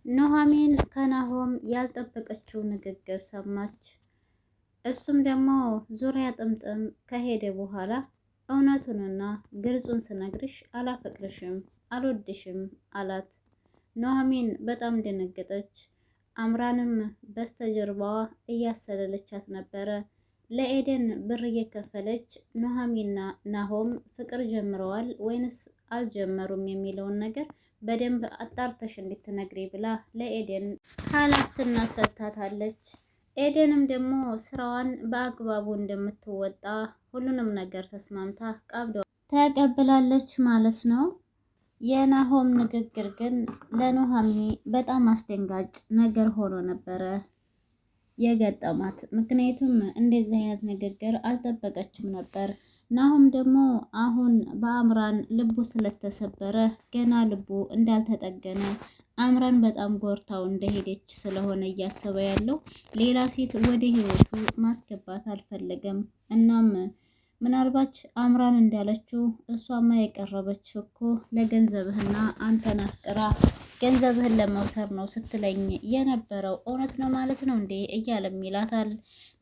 ኑሐሚን ከናሆም ያልጠበቀችው ንግግር ሰማች። እሱም ደግሞ ዙሪያ ጥምጥም ከሄደ በኋላ እውነቱንና ግልጹን ስነግርሽ አላፈቅርሽም፣ አልወድሽም አላት። ኑሐሚን በጣም ደነገጠች። አምራንም በስተጀርባዋ እያሰለለቻት ነበረ። ለኤደን ብር እየከፈለች ኑሐሚንና ናሆም ፍቅር ጀምረዋል ወይንስ አልጀመሩም የሚለውን ነገር በደንብ አጣርተሽ እንድትነግሪ ብላ ለኤደን ኃላፊነትና ሰጥታታለች። ኤደንም ደግሞ ስራዋን በአግባቡ እንደምትወጣ ሁሉንም ነገር ተስማምታ ተቀብላለች ማለት ነው። የናሆም ንግግር ግን ለኑሐሚን በጣም አስደንጋጭ ነገር ሆኖ ነበረ የገጠማት። ምክንያቱም እንደዚህ አይነት ንግግር አልጠበቀችም ነበር። ናሆም ደግሞ አሁን በአምራን ልቡ ስለተሰበረ ገና ልቡ እንዳልተጠገነ አምራን በጣም ጎርታው እንደሄደች ስለሆነ እያሰበ ያለው ሌላ ሴት ወደ ህይወቱ ማስገባት አልፈለገም። እናም ምናልባት አምራን እንዳለችው እሷማ የቀረበችው እኮ ለገንዘብህና አንተን አፍቅራ ገንዘብህን ለመውሰድ ነው ስትለኝ የነበረው እውነት ነው ማለት ነው እንዴ እያለም ይላታል።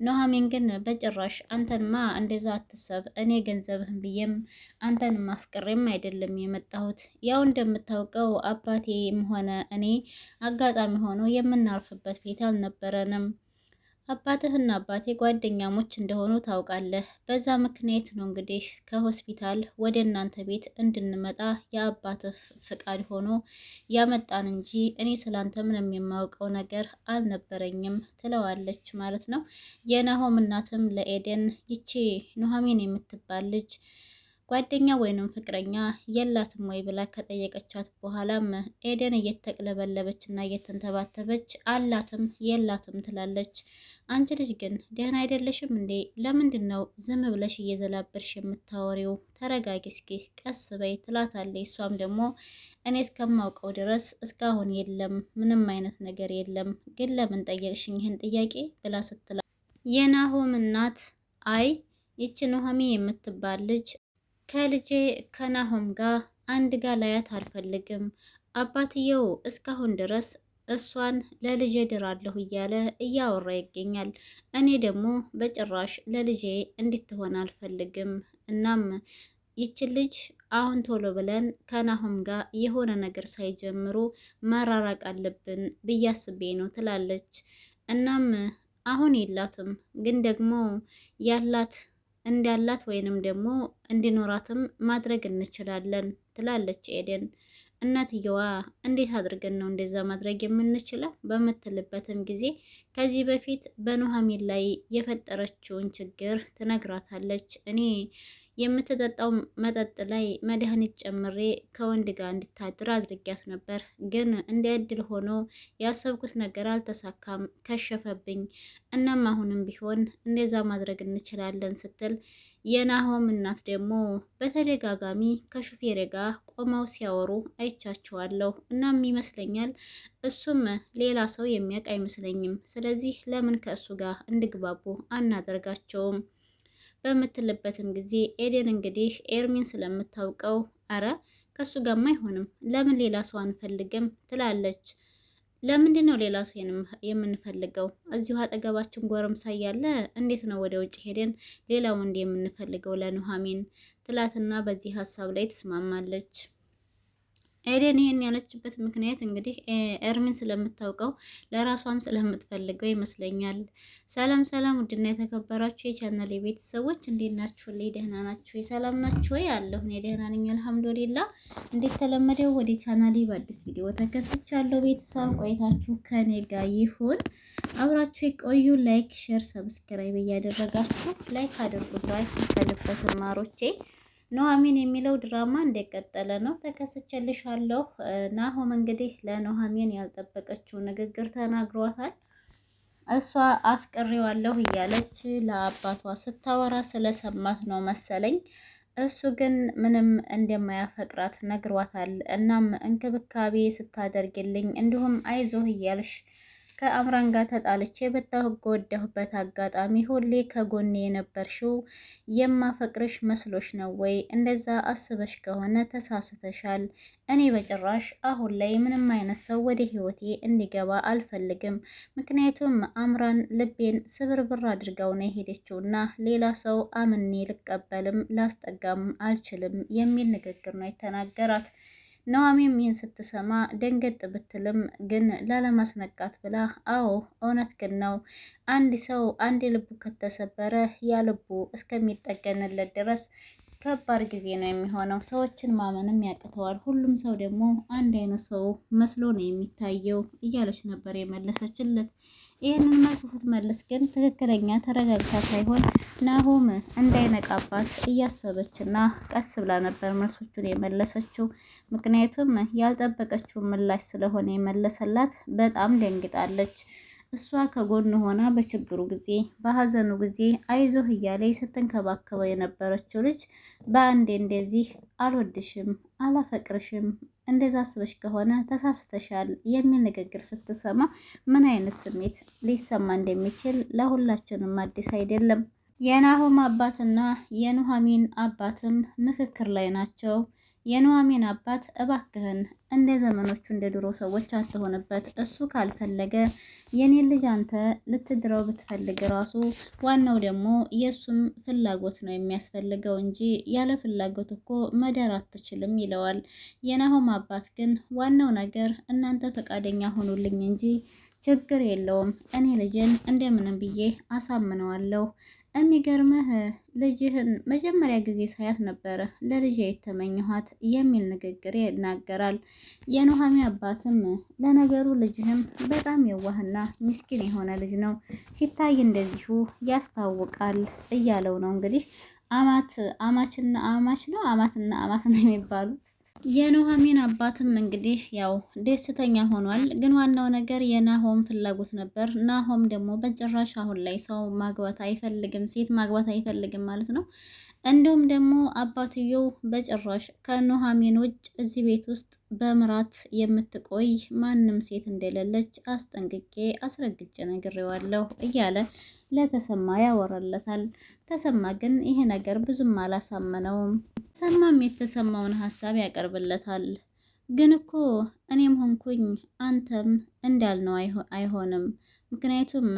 ኑሐሚን ግን በጭራሽ አንተንማ እንደዛ አትሰብ፣ እኔ ገንዘብህን ብዬም አንተንም አፍቅሬም አይደለም የመጣሁት። ያው እንደምታውቀው አባቴም ሆነ እኔ አጋጣሚ ሆኖ የምናርፍበት ቤት አልነበረንም። አባትህና አባቴ ጓደኛሞች እንደሆኑ ታውቃለህ። በዛ ምክንያት ነው እንግዲህ ከሆስፒታል ወደ እናንተ ቤት እንድንመጣ የአባትህ ፍቃድ ሆኖ ያመጣን እንጂ እኔ ስላንተ ምንም የማውቀው ነገር አልነበረኝም ትለዋለች ማለት ነው። የናሆም እናትም ለኤደን ይቺ ኑሐሚን የምትባል ልጅ ጓደኛ ወይንም ፍቅረኛ የላትም ወይ ብላ ከጠየቀቻት በኋላም ኤደን እየተቅለበለበች እና እየተንተባተበች አላትም የላትም ትላለች። አንቺ ልጅ ግን ደህና አይደለሽም እንዴ? ለምንድን ነው ዝም ብለሽ እየዘላበርሽ የምታወሪው? ተረጋጊ እስኪ ቀስ በይ ትላታለች። እሷም ደግሞ እኔ እስከማውቀው ድረስ እስካሁን የለም፣ ምንም አይነት ነገር የለም። ግን ለምን ጠየቅሽኝ ይህን ጥያቄ ብላ ስትላ የናሆም እናት አይ ይቺ ኑሐሚን የምትባል ልጅ ከልጄ ከናሆም ጋር አንድ ጋር ላያት አልፈልግም። አባትየው እስካሁን ድረስ እሷን ለልጄ ድራለሁ እያለ እያወራ ይገኛል። እኔ ደግሞ በጭራሽ ለልጄ እንድትሆን አልፈልግም። እናም ይችን ልጅ አሁን ቶሎ ብለን ከናሆም ጋር የሆነ ነገር ሳይጀምሩ መራራቅ አለብን ብዬ አስቤ ነው ትላለች። እናም አሁን የላትም ግን ደግሞ ያላት እንዳላት ወይንም ደግሞ እንዲኖራትም ማድረግ እንችላለን ትላለች ኤደን። እናትየዋ እንዴት አድርገን ነው እንደዛ ማድረግ የምንችለው በምትልበትም ጊዜ ከዚህ በፊት በኑሐሚን ላይ የፈጠረችውን ችግር ትነግራታለች። እኔ የምትጠጣው መጠጥ ላይ መድኃኒት ጨምሬ ከወንድ ጋር እንድታድር አድርጊያት ነበር፣ ግን እንደ እድል ሆኖ ያሰብኩት ነገር አልተሳካም፣ ከሸፈብኝ። እናም አሁንም ቢሆን እንደዛ ማድረግ እንችላለን ስትል የናሆም እናት ደግሞ በተደጋጋሚ ከሹፌሬ ጋር ቆመው ሲያወሩ አይቻቸዋለሁ። እናም ይመስለኛል እሱም ሌላ ሰው የሚያውቅ አይመስለኝም። ስለዚህ ለምን ከእሱ ጋር እንዲግባቡ አናደርጋቸውም በምትልበትም ጊዜ ኤደን እንግዲህ ኤርሚን ስለምታውቀው አረ ከሱ ጋርማ አይሆንም፣ ለምን ሌላ ሰው አንፈልግም ትላለች። ለምንድን ነው ሌላ ሰው የምንፈልገው? እዚሁ አጠገባችን ጎረምሳ እያለ እንዴት ነው ወደ ውጭ ሄደን ሌላ ወንድ የምንፈልገው ለኑሐሚን ትላትና በዚህ ሀሳብ ላይ ትስማማለች። ኤደን ይሄን ያለችበት ምክንያት እንግዲህ ኤርሚን ስለምታውቀው ለራሷም ስለምትፈልገው ይመስለኛል። ሰላም ሰላም፣ ውድና የተከበራችሁ የቻናሌ ቤተሰቦች እንዴት ናችሁ? ላይ ደህና ናችሁ? ሰላም ናችሁ ወይ? አለሁ እኔ ደህና ነኝ አልሐምዱሊላህ። እንደተለመደው ወደ ቻናሌ በአዲስ ቪዲዮ ተከስቻለሁ። ቤተሰብ ቆይታችሁ ከኔ ጋር ይሁን፣ አብራችሁ ቆዩ። ላይክ፣ ሼር፣ ሰብስክራይብ እያደረጋችሁ ላይክ አድርጉት። ላይክ ከልበት ማሮቼ ኑሐሚን የሚለው ድራማ እንደቀጠለ ነው። ተከስቼልሻለሁ። ናሆም እንግዲህ ለኑሐሚን ያልጠበቀችው ንግግር ተናግሯታል። እሷ አፍቅሬዋለሁ እያለች ለአባቷ ስታወራ ስለሰማት ነው መሰለኝ። እሱ ግን ምንም እንደማያፈቅራት ነግሯታል። እናም እንክብካቤ ስታደርግልኝ እንዲሁም አይዞህ እያልሽ ከአምራን ጋር ተጣልቼ በተጎዳሁበት አጋጣሚ ሁሌ ከጎኔ የነበርሽው የማፈቅርሽ መስሎሽ ነው ወይ? እንደዛ አስበሽ ከሆነ ተሳስተሻል። እኔ በጭራሽ አሁን ላይ ምንም አይነት ሰው ወደ ህይወቴ እንዲገባ አልፈልግም። ምክንያቱም አምራን ልቤን ስብርብር አድርገው ነው የሄደችውና ሌላ ሰው አምኔ ልቀበልም ላስጠጋም አልችልም የሚል ንግግር ነው የተናገራት። ኑሃሚንም ይህን ስትሰማ ደንገጥ ብትልም ግን ላለማስነቃት ብላ አዎ እውነት ግን ነው፣ አንድ ሰው አንድ ልቡ ከተሰበረ ያ ልቡ እስከሚጠገንለት ድረስ ከባድ ጊዜ ነው የሚሆነው። ሰዎችን ማመንም ያቅተዋል። ሁሉም ሰው ደግሞ አንድ አይነት ሰው መስሎ ነው የሚታየው እያለች ነበር የመለሰችለት። ይህንን መልስ ስትመልስ ግን ትክክለኛ ተረጋግታ ሳይሆን ናሆም እንዳይነቃባት እያሰበችና ቀስ ብላ ነበር መልሶቹን የመለሰችው። ምክንያቱም ያልጠበቀችውን ምላሽ ስለሆነ የመለሰላት በጣም ደንግጣለች። እሷ ከጎን ሆና በችግሩ ጊዜ በሀዘኑ ጊዜ አይዞህ እያለኝ ስትንከባከበው የነበረችው ልጅ በአንዴ እንደዚህ አልወድሽም፣ አላፈቅርሽም እንደዛ አስበሽ ከሆነ ተሳስተሻል የሚል ንግግር ስትሰማ ምን አይነት ስሜት ሊሰማ እንደሚችል ለሁላችንም አዲስ አይደለም። የናሆም አባትና የኑሃሚን አባትም ምክክር ላይ ናቸው። የኑሃሚን አባት እባክህን እንደ ዘመኖቹ እንደ ድሮ ሰዎች አትሆንበት። እሱ ካልፈለገ የኔን ልጅ አንተ ልትድረው ብትፈልግ ራሱ ዋናው ደግሞ የእሱም ፍላጎት ነው የሚያስፈልገው እንጂ ያለ ፍላጎት እኮ መዳር አትችልም ይለዋል። የናሆም አባት ግን ዋናው ነገር እናንተ ፈቃደኛ ሆኑልኝ እንጂ ችግር የለውም፣ እኔ ልጅን እንደምንም ብዬ አሳምነዋለሁ። የሚገርምህ ልጅህን መጀመሪያ ጊዜ ሳያት ነበረ ለልጅ የተመኘኋት የሚል ንግግር ይናገራል። የኑሃሚን አባትም ለነገሩ ልጅህም በጣም የዋህና ምስኪን የሆነ ልጅ ነው፣ ሲታይ እንደዚሁ ያስታውቃል እያለው ነው። እንግዲህ አማችና አማች ነው አማትና አማት ነው የሚባሉት። የኑሃሚን አባትም እንግዲህ ያው ደስተኛ ሆኗል። ግን ዋናው ነገር የናሆም ፍላጎት ነበር። ናሆም ደግሞ በጭራሽ አሁን ላይ ሰው ማግባት አይፈልግም፣ ሴት ማግባት አይፈልግም ማለት ነው። እንዲሁም ደግሞ አባትየው በጭራሽ ከኑሃሚን ውጭ እዚህ ቤት ውስጥ በምራት የምትቆይ ማንም ሴት እንደሌለች አስጠንቅቄ አስረግጬ ነግሬዋለሁ እያለ ለተሰማ ያወራለታል። ተሰማ ግን ይሄ ነገር ብዙም አላሳመነውም። ተሰማም የተሰማውን ሀሳብ ያቀርብለታል። ግን እኮ እኔም ሆንኩኝ አንተም እንዳልነው አይሆንም። ምክንያቱም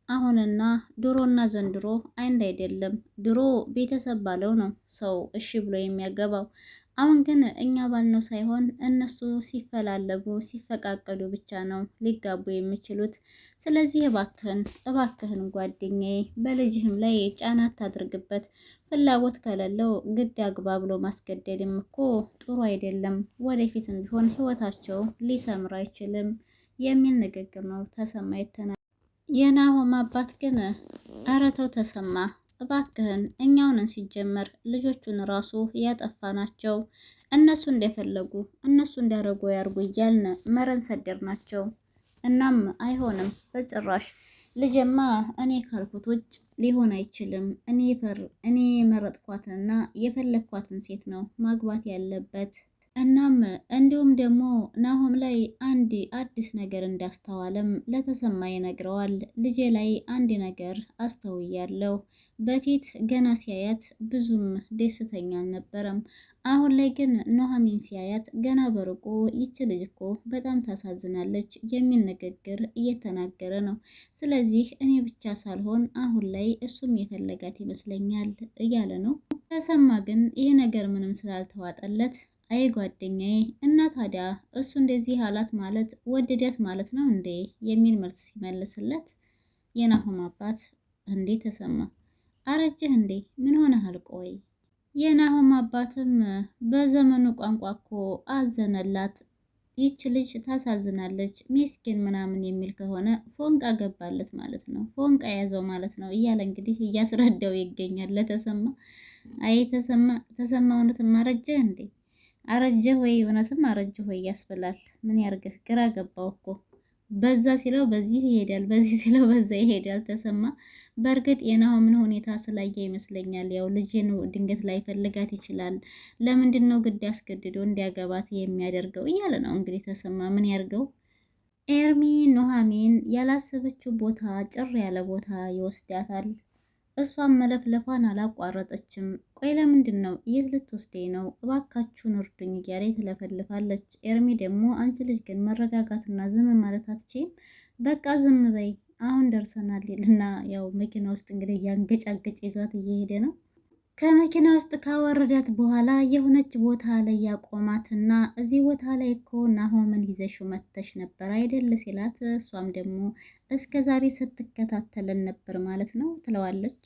አሁንና ድሮና ዘንድሮ አንድ አይደለም። ድሮ ቤተሰብ ባለው ነው ሰው እሺ ብሎ የሚያገባው። አሁን ግን እኛ ባልነው ሳይሆን እነሱ ሲፈላለጉ ሲፈቃቀዱ ብቻ ነው ሊጋቡ የሚችሉት። ስለዚህ እባክህን ጓደኛዬ በልጅህም ላይ ጫና አታድርግበት። ፍላጎት ከሌለው ግድ አግባ ብሎ ማስገደድም እኮ ጥሩ አይደለም። ወደፊትም ቢሆን ህይወታቸው ሊሰምር አይችልም የሚል ንግግር ነው ተሰማ የተናገረው። የናሆም አባት ግን ኧረ ተው ተሰማ እባክህን፣ እኛውንን ሲጀመር ልጆቹን ራሱ ያጠፋ ናቸው። እነሱ እንደፈለጉ እነሱ እንዳረጉ ያርጉ እያልን መረን ሰደር ናቸው። እናም አይሆንም በጭራሽ። ልጅማ እኔ ካልኩት ውጭ ሊሆን አይችልም። እኔ የመረጥኳትንና የፈለግኳትን ሴት ነው ማግባት ያለበት። እናም እንዲሁም ደግሞ ናሆም ላይ አንድ አዲስ ነገር እንዳስተዋለም ለተሰማ ይነግረዋል። ልጄ ላይ አንድ ነገር አስተውያለሁ። በፊት ገና ሲያያት ብዙም ደስተኛ አልነበረም። አሁን ላይ ግን ኑሃሚን ሲያያት ገና በርቆ ይች ልጅ እኮ በጣም ታሳዝናለች የሚል ንግግር እየተናገረ ነው። ስለዚህ እኔ ብቻ ሳልሆን አሁን ላይ እሱም የፈለጋት ይመስለኛል እያለ ነው። ተሰማ ግን ይህ ነገር ምንም ስላልተዋጠለት አይ ጓደኛዬ፣ እና ታዲያ እሱ እንደዚህ አላት ማለት ወደዳት ማለት ነው እንዴ የሚል መልስ ሲመልስለት የናሆም አባት እንዴ ተሰማ አረጀህ እንዴ ምን ሆነሃል? ቆይ የናሆም አባትም በዘመኑ ቋንቋ እኮ አዘነላት። ይች ልጅ ታሳዝናለች፣ ሚስኪን ምናምን የሚል ከሆነ ፎንቃ ገባለት ማለት ነው፣ ፎንቃ ያዘው ማለት ነው እያለ እንግዲህ እያስረዳው ይገኛል ለተሰማ። አይ ተሰማ እውነትም አረጀህ እንዴ? አረጀህ ወይ? እውነትም አረጀህ ወይ ያስብላል። ምን ያርግህ? ግራ ገባው እኮ በዛ ሲለው በዚህ ይሄዳል፣ በዚህ ሲለው በዛ ይሄዳል ተሰማ። በእርግጥ የናሆምን ሁኔታ ስላየ ይመስለኛል ያው ልጅን ድንገት ላይ ፈልጋት ይችላል። ለምንድን ነው ግድ አስገድዶ እንዲያገባት የሚያደርገው እያለ ነው እንግዲህ ተሰማ። ምን ያርገው? ኤርሚ ኑሐሚን ያላሰበችው ቦታ ጭር ያለ ቦታ ይወስዳታል። እሷም መለፍለፏን አላቋረጠችም። ቆይ ለምንድን ነው? የት ልትወስደኝ ነው? እባካችሁን እርዱኝ እያለ ትለፈልፋለች። ኤርሚ ደግሞ አንቺ ልጅ ግን መረጋጋትና ዝም ማለት አትችይም? በቃ ዝም በይ አሁን ደርሰናል ይልና ያው መኪና ውስጥ እንግዲህ እያንገጫገጭ ይዟት እየሄደ ነው። ከመኪና ውስጥ ካወረዳት በኋላ የሆነች ቦታ ላይ ያቆማትና እዚህ ቦታ ላይ እኮ ናሆምን ይዘሽው መተሽ ነበር አይደል ሲላት፣ እሷም ደግሞ እስከ ዛሬ ስትከታተለን ነበር ማለት ነው ትለዋለች።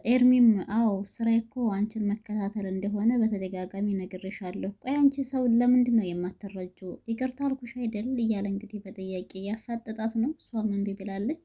ኤርሚም አዎ ስራዬ እኮ አንቺን መከታተል እንደሆነ በተደጋጋሚ ነግሬሻለሁ። ቆይ አንቺ ሰው ለምንድን ነው የማትረጁ? ይቅርታ አልኩሽ አይደል እያለ እንግዲህ በጥያቄ ያፋጠጣት ነው። እሷም እምቢ ብላለች።